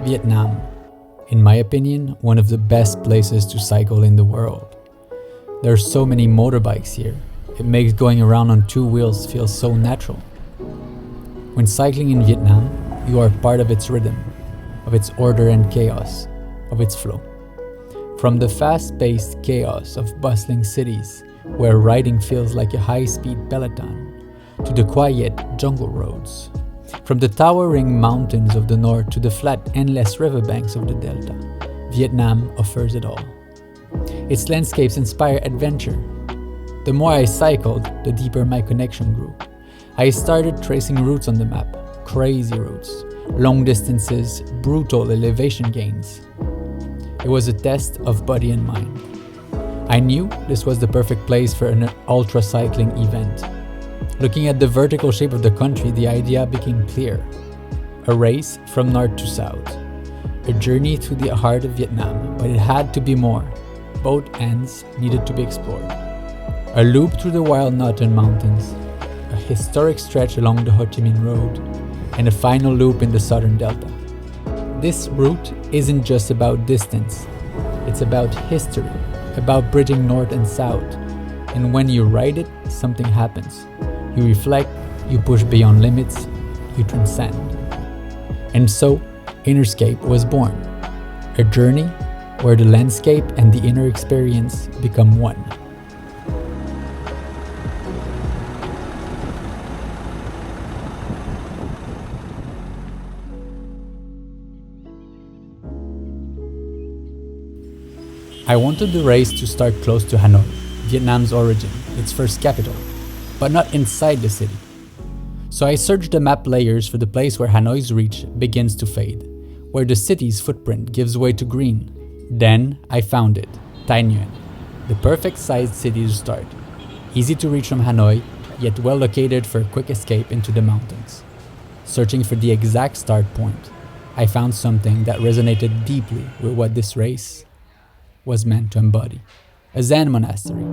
Vietnam. In my opinion, one of the best places to cycle in the world. There are so many motorbikes here. It makes going around on two wheels feel so natural. When cycling in Vietnam, you are part of its rhythm, of its order and chaos, of its flow. From the fast-paced chaos of bustling cities, where riding feels like a high-speed peloton, to the quiet jungle roads. From the towering mountains of the north to the flat, endless riverbanks of the delta, Vietnam offers it all. Its landscapes inspire adventure. The more I cycled, the deeper my connection grew. I started tracing routes on the map, crazy routes, long distances, brutal elevation gains. It was a test of body and mind. I knew this was the perfect place for an ultra cycling event. Looking at the vertical shape of the country, the idea became clear. A race from north to south. A journey through the heart of Vietnam, but it had to be more. Both ends needed to be explored. A loop through the wild Northern Mountains, a historic stretch along the Ho Chi Minh Road, and a final loop in the Southern Delta. This route isn't just about distance, it's about history, about bridging north and south. And when you ride it, something happens. You reflect, you push beyond limits, you transcend. And so, Innerscape was born. A journey where the landscape and the inner experience become one. I wanted the race to start close to Hanoi, Vietnam's origin, its first capital, but not inside the city. So I searched the map layers for the place where Hanoi's reach begins to fade, where the city's footprint gives way to green. Then I found it, Tay Nguyen, the perfect sized city to start. Easy to reach from Hanoi, yet well located for a quick escape into the mountains. Searching for the exact start point, I found something that resonated deeply with what this race was meant to embody. A Zen monastery,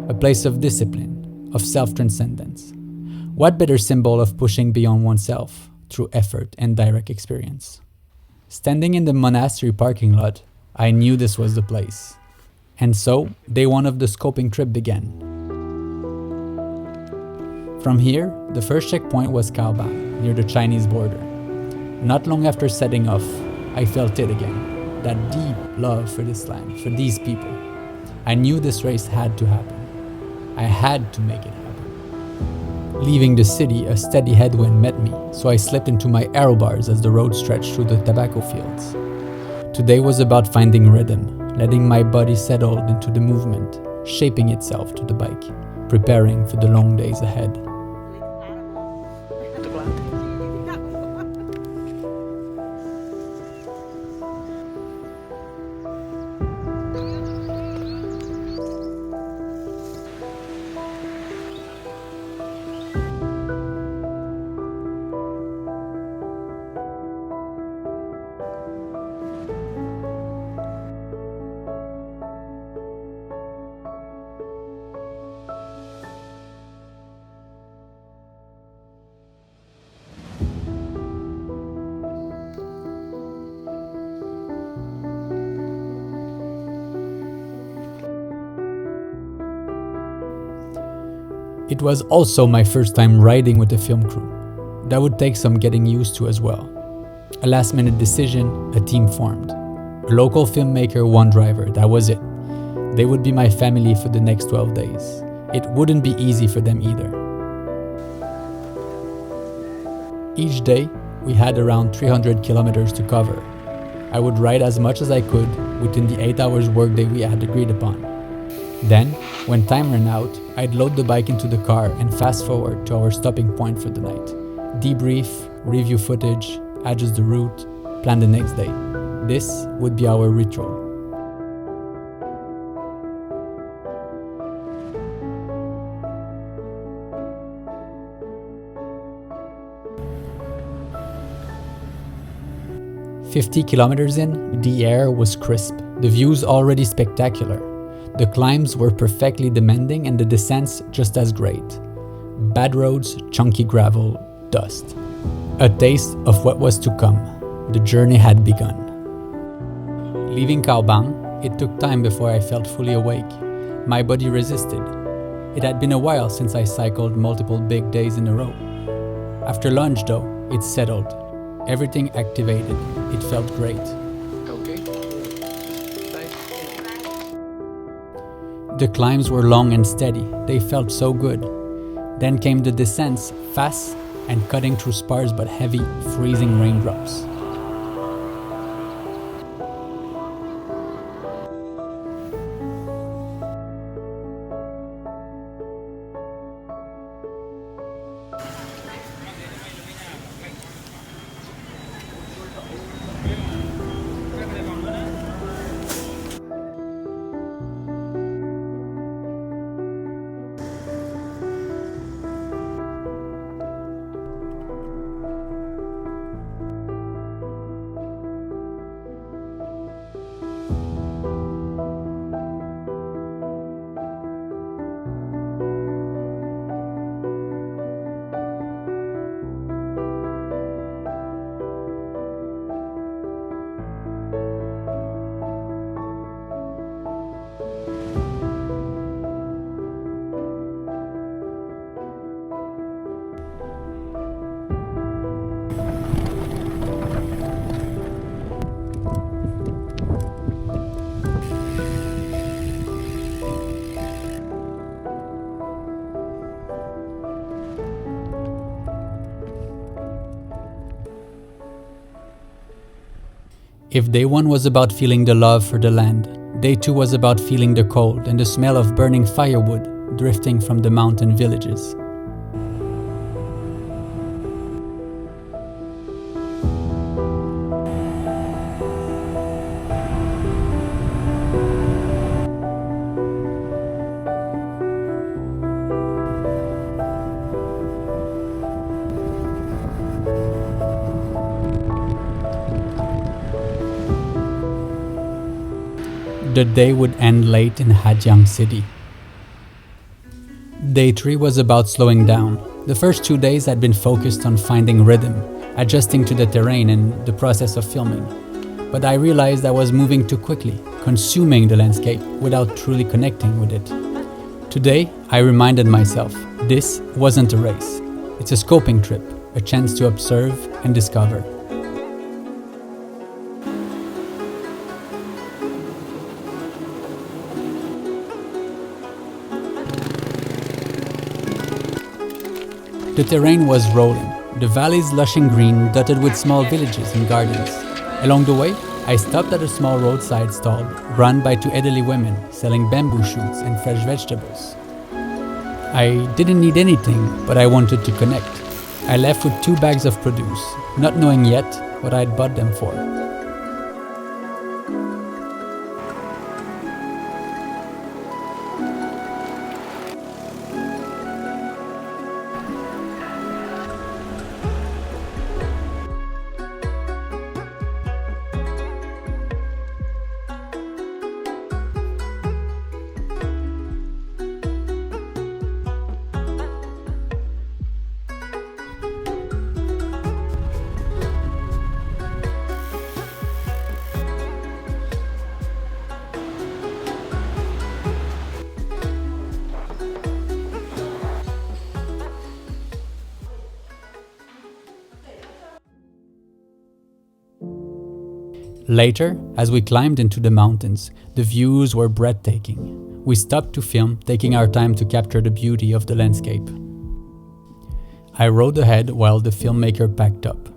a place of discipline, of self-transcendence. What better symbol of pushing beyond oneself through effort and direct experience? Standing in the monastery parking lot, I knew this was the place. And so, day one of the scoping trip began. From here, the first checkpoint was Cao Bang, near the Chinese border. Not long after setting off, I felt it again. That deep love for this land, for these people. I knew this race had to happen. I had to make it happen. Leaving the city, a steady headwind met me, so I slipped into my aero bars as the road stretched through the tobacco fields. Today was about finding rhythm, letting my body settle into the movement, shaping itself to the bike, preparing for the long days ahead. It was also my first time riding with a film crew. That would take some getting used to as well. A last-minute decision, a team formed. A local filmmaker, one driver, that was it. They would be my family for the next 12 days. It wouldn't be easy for them either. Each day, we had around 300 kilometers to cover. I would ride as much as I could within the 8 hours workday we had agreed upon. Then, when time ran out, I'd load the bike into the car and fast forward to our stopping point for the night. Debrief, review footage, adjust the route, plan the next day. This would be our ritual. "50 kilometers in, the air was crisp, the views already spectacular. The climbs were perfectly demanding and the descents just as great. Bad roads, chunky gravel, dust. A taste of what was to come. The journey had begun. Leaving Caobang, it took time before I felt fully awake. My body resisted. It had been a while since I cycled multiple big days in a row. After lunch though, it settled. Everything activated. It felt great. Okay. The climbs were long and steady. They felt so good. Then came the descents, fast and cutting through sparse but heavy, freezing raindrops. If day one was about feeling the love for the land, day two was about feeling the cold and the smell of burning firewood drifting from the mountain villages. The day would end late in Ha Giang City. Day 3 was about slowing down. The first 2 days had been focused on finding rhythm, adjusting to the terrain and the process of filming. But I realized I was moving too quickly, consuming the landscape without truly connecting with it. Today, I reminded myself, this wasn't a race. It's a scoping trip, a chance to observe and discover. The terrain was rolling, the valleys lush and green, dotted with small villages and gardens. Along the way, I stopped at a small roadside stall run by 2 elderly women selling bamboo shoots and fresh vegetables. I didn't need anything, but I wanted to connect. I left with 2 bags of produce, not knowing yet what I'd bought them for. Later, as we climbed into the mountains, the views were breathtaking. We stopped to film, taking our time to capture the beauty of the landscape. I rode ahead while the filmmaker packed up.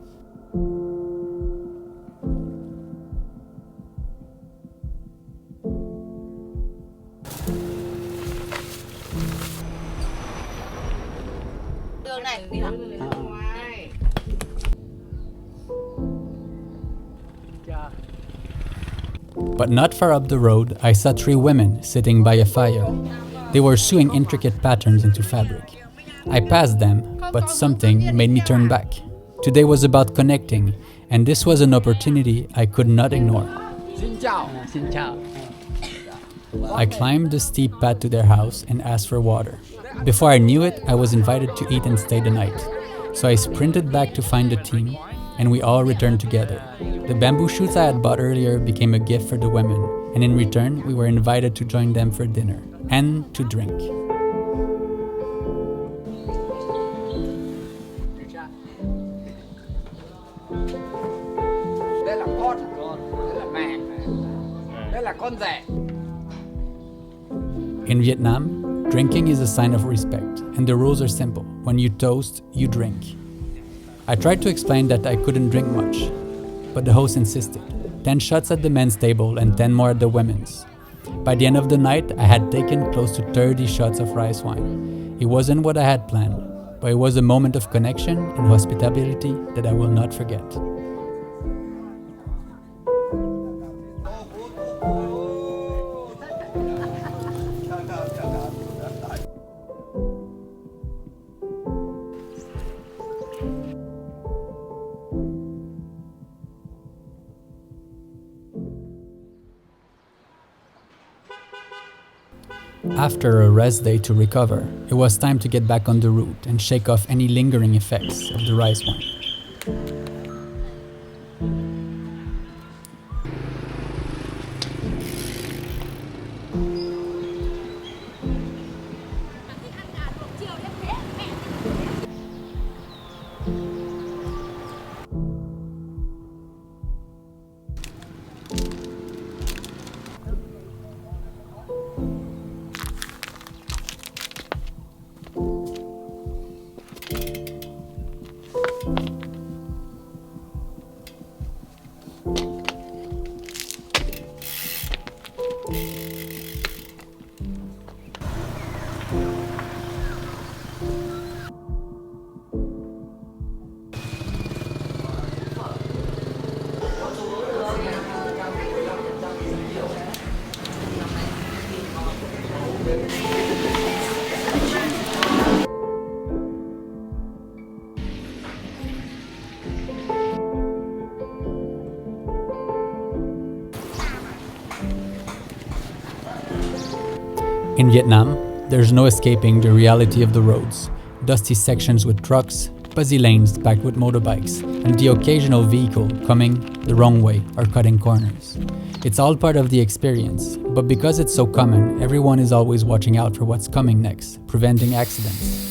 But not far up the road, I saw 3 women sitting by a fire. They were sewing intricate patterns into fabric. I passed them, but something made me turn back. Today was about connecting, and this was an opportunity I could not ignore. I climbed the steep path to their house and asked for water. Before I knew it, I was invited to eat and stay the night. So I sprinted back to find the team, and we all returned together. The bamboo shoots I had bought earlier became a gift for the women, and in return, we were invited to join them for dinner and to drink. In Vietnam, drinking is a sign of respect, and the rules are simple. When you toast, you drink. I tried to explain that I couldn't drink much, but the host insisted. 10 shots at the men's table and 10 more at the women's. By the end of the night, I had taken close to 30 shots of rice wine. It wasn't what I had planned, but it was a moment of connection and hospitality that I will not forget. After a rest day to recover, it was time to get back on the route and shake off any lingering effects of the rice wine. In Vietnam, there's no escaping the reality of the roads. Dusty sections with trucks, busy lanes packed with motorbikes, and the occasional vehicle coming the wrong way or cutting corners. It's all part of the experience, but because it's so common, everyone is always watching out for what's coming next, preventing accidents.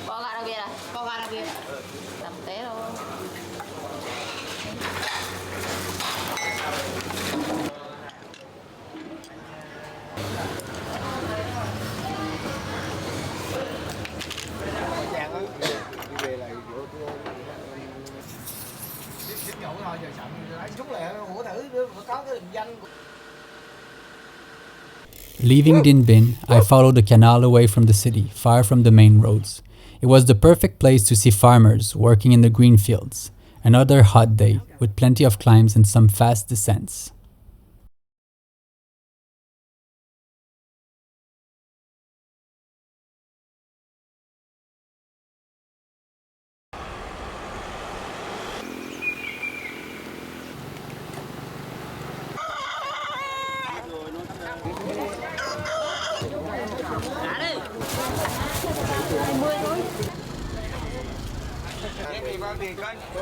Có gà đặc biệt à? Có gà đặc biệt. Tầm té thôi. Về lại nhậu thôi giờ sợ lấy xuống lại ủa thử có cái định danh. Leaving Dien Bien, I followed the canal away from the city, far from the main roads. It was the perfect place to see farmers working in the green fields. Another hot day, with plenty of climbs and some fast descents.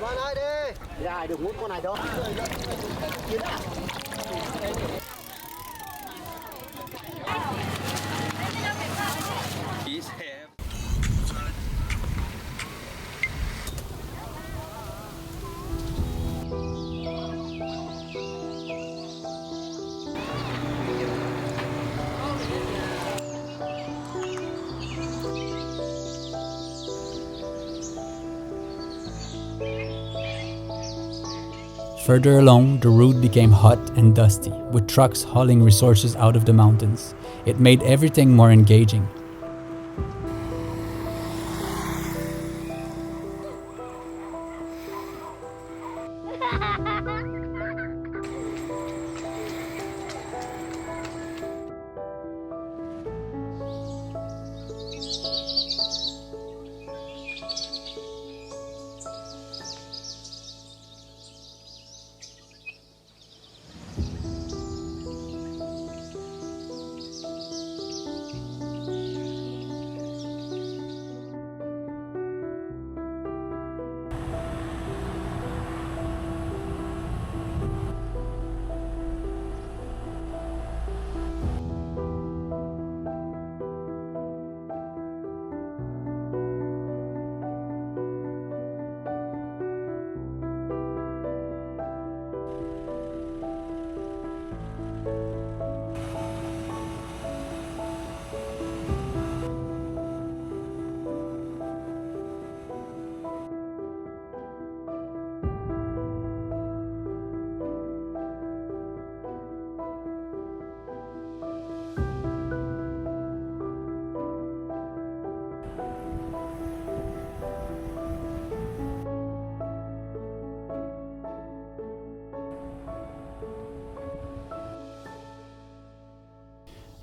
Nói đi. Ai được muốn con này đâu. Further along, the route became hot and dusty, with trucks hauling resources out of the mountains. It made everything more engaging.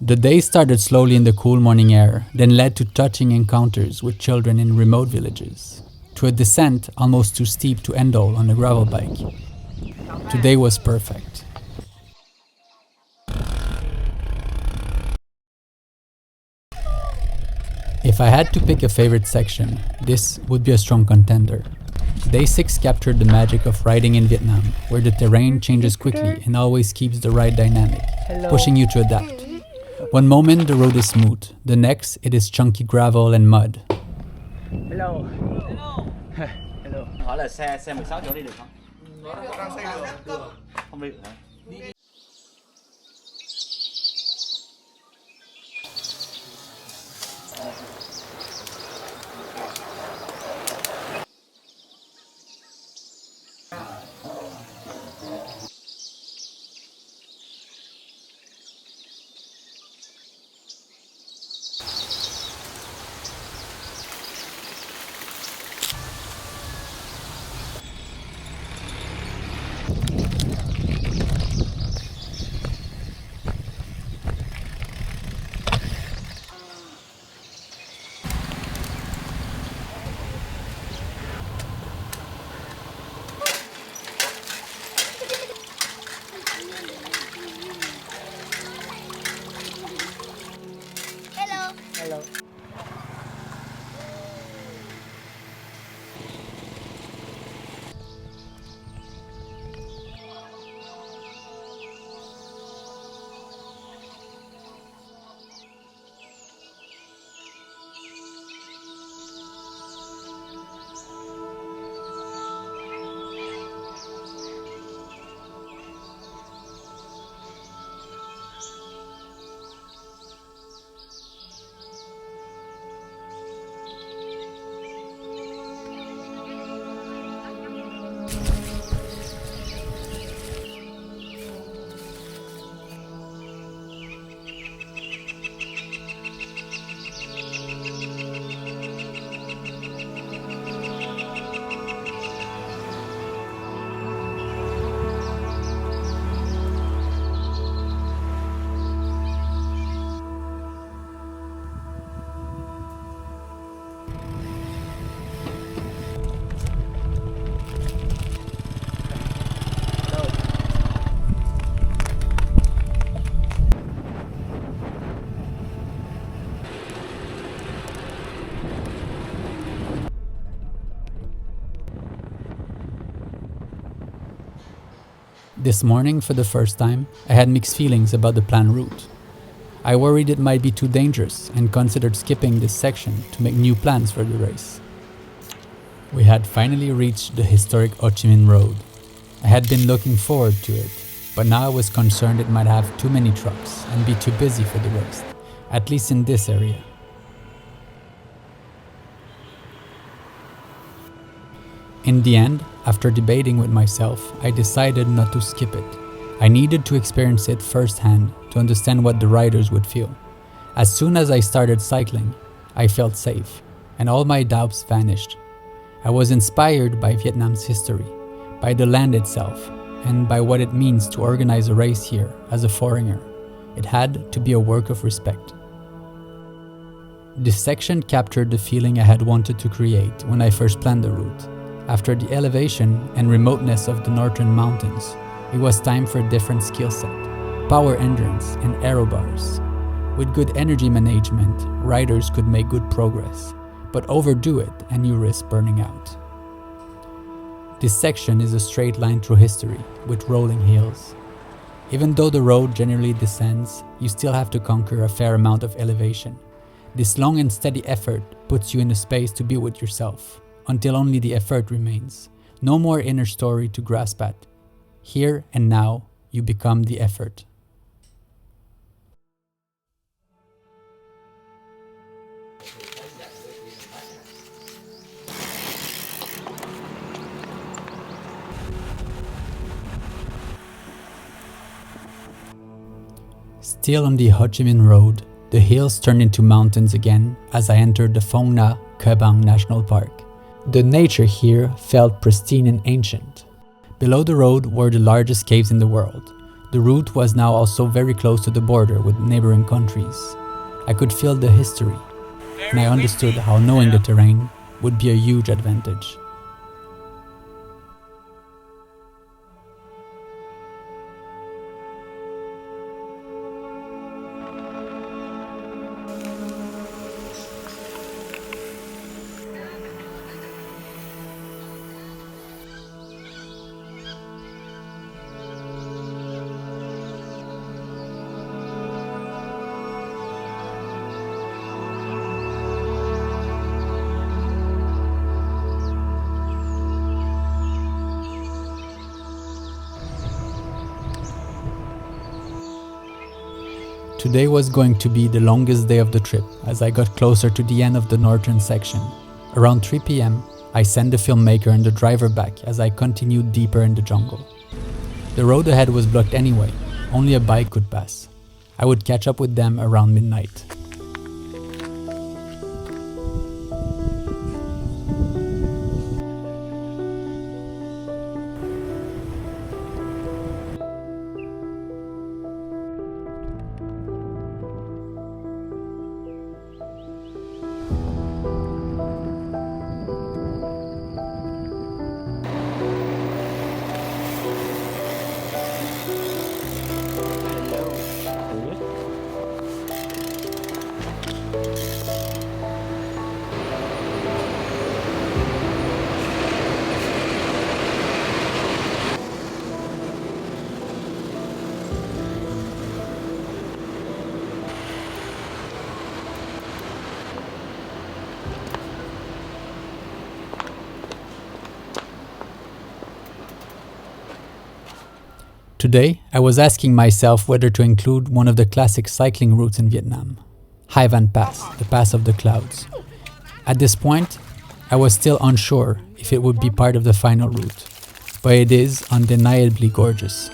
The day started slowly in the cool morning air, then led to touching encounters with children in remote villages, to a descent almost too steep to Endol on a gravel bike. Today was perfect. If I had to pick a favorite section, this would be a strong contender. Day 6 captured the magic of riding in Vietnam, where the terrain changes quickly and always keeps the ride dynamic, pushing you to adapt. One moment the road is smooth, the next it is chunky gravel and mud. Hello. Hello. Hỏi là xe 16 chỗ đi được không? Không đi được hả? Hello. This morning, for the first time, I had mixed feelings about the planned route. I worried it might be too dangerous and considered skipping this section to make new plans for the race. We had finally reached the historic Ho Chi Minh Road. I had been looking forward to it, but now I was concerned it might have too many trucks and be too busy for the race, at least in this area. In the end, after debating with myself, I decided not to skip it. I needed to experience it firsthand to understand what the riders would feel. As soon as I started cycling, I felt safe, and all my doubts vanished. I was inspired by Vietnam's history, by the land itself, and by what it means to organize a race here as a foreigner. It had to be a work of respect. This section captured the feeling I had wanted to create when I first planned the route. After the elevation and remoteness of the northern mountains, it was time for a different skill set, power endurance and aero bars. With good energy management, riders could make good progress, but overdo it and you risk burning out. This section is a straight line through history, with rolling hills. Even though the road generally descends, you still have to conquer a fair amount of elevation. This long and steady effort puts you in a space to be with yourself, until only the effort remains. No more inner story to grasp at. Here and now, you become the effort. Still on the Ho Chi Minh Road, the hills turned into mountains again as I entered the Phong Nha Ke Bang National Park. The nature here felt pristine and ancient. Below the road were the largest caves in the world. The route was now also very close to the border with neighboring countries. I could feel the history, and I understood how knowing the terrain would be a huge advantage. Today was going to be the longest day of the trip as I got closer to the end of the northern section. Around 3 p.m, I sent the filmmaker and the driver back as I continued deeper in the jungle. The road ahead was blocked anyway, only a bike could pass. I would catch up with them around midnight. Today, I was asking myself whether to include one of the classic cycling routes in Vietnam, Hai Van Pass, the Pass of the Clouds. At this point, I was still unsure if it would be part of the final route, but it is undeniably gorgeous.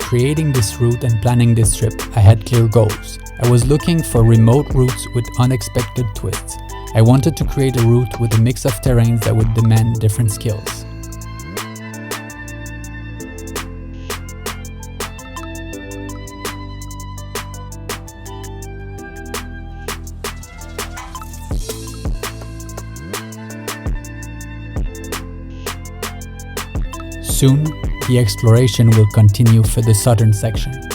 Creating this route and planning this trip, I had clear goals. I was looking for remote routes with unexpected twists. I wanted to create a route with a mix of terrains that would demand different skills. Soon, the exploration will continue for the southern section.